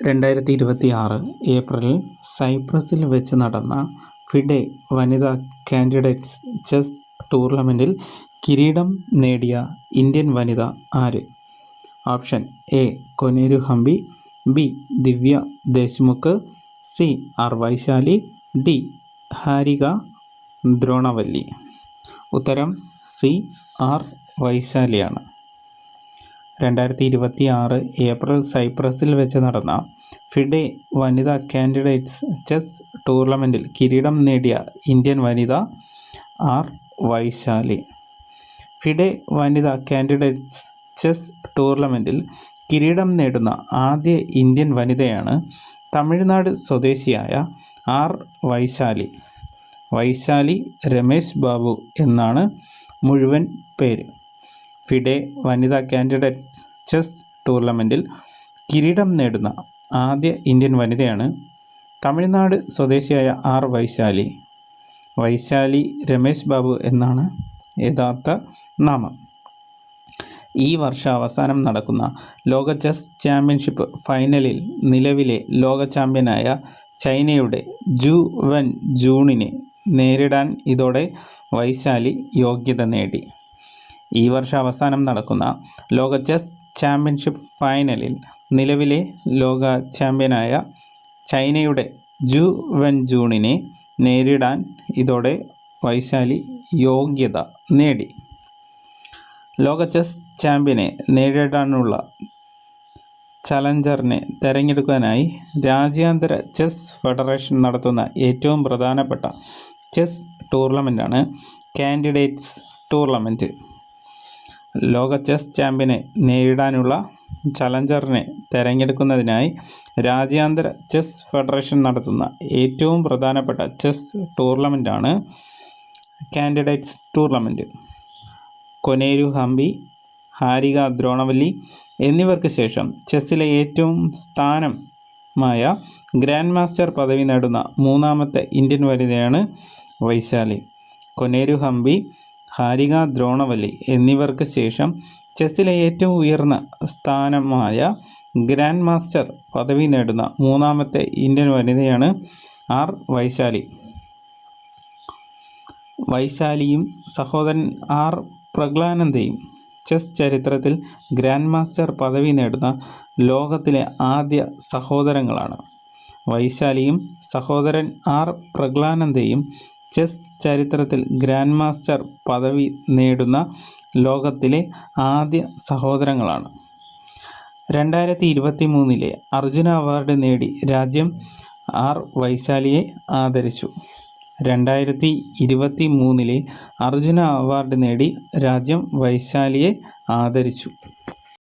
2026 ഏപ്രിലിൽ സൈപ്രസിൽ വെച്ച് നടന്ന ഫിഡെ വനിതാ കാൻഡിഡേറ്റ്സ് ചെസ് ടൂർണമെൻറ്റിൽ കിരീടം നേടിയ ഇന്ത്യൻ വനിത ആര്? Option A Koneru Humpy, B Divya Deshmukh, C R Vaishali, D Harika Dronavalli. ഉത്തരം സി ആർ വൈശാലിയാണ്. 2026 ഏപ്രിൽ സൈപ്രസിൽ വെച്ച് നടന്ന ഫിഡെ വനിതാ കാൻഡിഡേറ്റ്സ് ചെസ് ടൂർണമെൻറ്റിൽ കിരീടം നേടിയ ഇന്ത്യൻ വനിത ആർ വൈശാലി. ഫിഡെ വനിതാ കാൻഡിഡേറ്റ്സ് ചെസ് ടൂർണമെൻറ്റിൽ കിരീടം നേടുന്ന ആദ്യ ഇന്ത്യൻ വനിതയാണ് തമിഴ്നാട് സ്വദേശിയായ ആർ വൈശാലി. വൈശാലി രമേശ് ബാബു എന്നാണ് മുഴുവൻ പേര്. ഫിഡെ വനിതാ കാൻഡിഡേറ്റ്സ് ചെസ് ടൂർണമെൻറ്റിൽ കിരീടം നേടുന്ന ആദ്യ ഇന്ത്യൻ വനിതയാണ് തമിഴ്നാട് സ്വദേശിയായ ആർ വൈശാലി. വൈശാലി രമേശ് ബാബു എന്നാണ് യഥാർത്ഥ നാമം. ഈ വർഷാവസാനം നടക്കുന്ന ലോക ചെസ് ചാമ്പ്യൻഷിപ്പ് ഫൈനലിൽ നിലവിലെ ലോക ചാമ്പ്യനായ ചൈനയുടെ ജു വെൻ ജൂണിനെ നേരിടാൻ ഇതോടെ വൈശാലി യോഗ്യത നേടി. ഈ വർഷാവസാനം നടക്കുന്ന ലോക ചെസ് ചാമ്പ്യൻഷിപ്പ് ഫൈനലിൽ നിലവിലെ ലോക ചാമ്പ്യനായ ചൈനയുടെ ജു വെൻ ജൂണിനെ നേരിടാൻ ഇതോടെ വൈശാലി യോഗ്യത നേടി. ലോക ചെസ് ചാമ്പ്യനെ നേരിടാനുള്ള ചലഞ്ചറിനെ തിരഞ്ഞെടുക്കാനായി രാജ്യാന്തര ചെസ് ഫെഡറേഷൻ നടത്തുന്ന ഏറ്റവും പ്രധാനപ്പെട്ട ചെസ് ടൂർണമെൻറ്റാണ് കാൻഡിഡേറ്റ്സ് ടൂർണമെൻറ്റ്. ലോക ചെസ് ചാമ്പ്യനെ നേരിടാനുള്ള ചലഞ്ചറിനെ തിരഞ്ഞെടുക്കുന്നതിനായി രാജ്യാന്തര ചെസ് ഫെഡറേഷൻ നടത്തുന്ന ഏറ്റവും പ്രധാനപ്പെട്ട ചെസ് ടൂർണമെൻറ്റാണ് കാൻഡിഡേറ്റ്സ് ടൂർണമെൻറ്റ്. കൊനേരു ഹംപി, ഹാരിക ദ്രോണവല്ലി എന്നിവർക്ക് ശേഷം ചെസ്സിലെ ഏറ്റവും സ്ഥാനമായ ഗ്രാൻഡ് മാസ്റ്റർ പദവി നേടുന്ന മൂന്നാമത്തെ ഇന്ത്യൻ വനിതയാണ് വൈശാലി. കൊനേരു ഹംപി, ഹാരിക ദ്രോണവല്ലി എന്നിവർക്ക് ശേഷം ചെസ്സിലെ ഏറ്റവും ഉയർന്ന സ്ഥാനമായ ഗ്രാൻഡ് മാസ്റ്റർ പദവി നേടുന്ന മൂന്നാമത്തെ ഇന്ത്യൻ വനിതയാണ് ആർ വൈശാലി. വൈശാലിയും സഹോദരൻ ആർ പ്രഗ്ലാനന്ദയും ചെസ് ചരിത്രത്തിൽ ഗ്രാൻഡ് മാസ്റ്റർ പദവി നേടുന്ന ലോകത്തിലെ ആദ്യ സഹോദരങ്ങളാണ്. വൈശാലിയും സഹോദരൻ ആർ പ്രഗ്ലാനന്ദയും ചെസ് ചരിത്രത്തിൽ ഗ്രാൻഡ് മാസ്റ്റർ പദവി നേടുന്ന ലോകത്തിലെ ആദ്യ സഹോദരങ്ങളാണ്. 2023 അർജുന അവാർഡ് നേടി രാജ്യം ആർ വൈശാലിയെ ആദരിച്ചു. 2023 അർജുന അവാർഡ് നേടി രാജ്യം വൈശാലിയെ ആദരിച്ചു.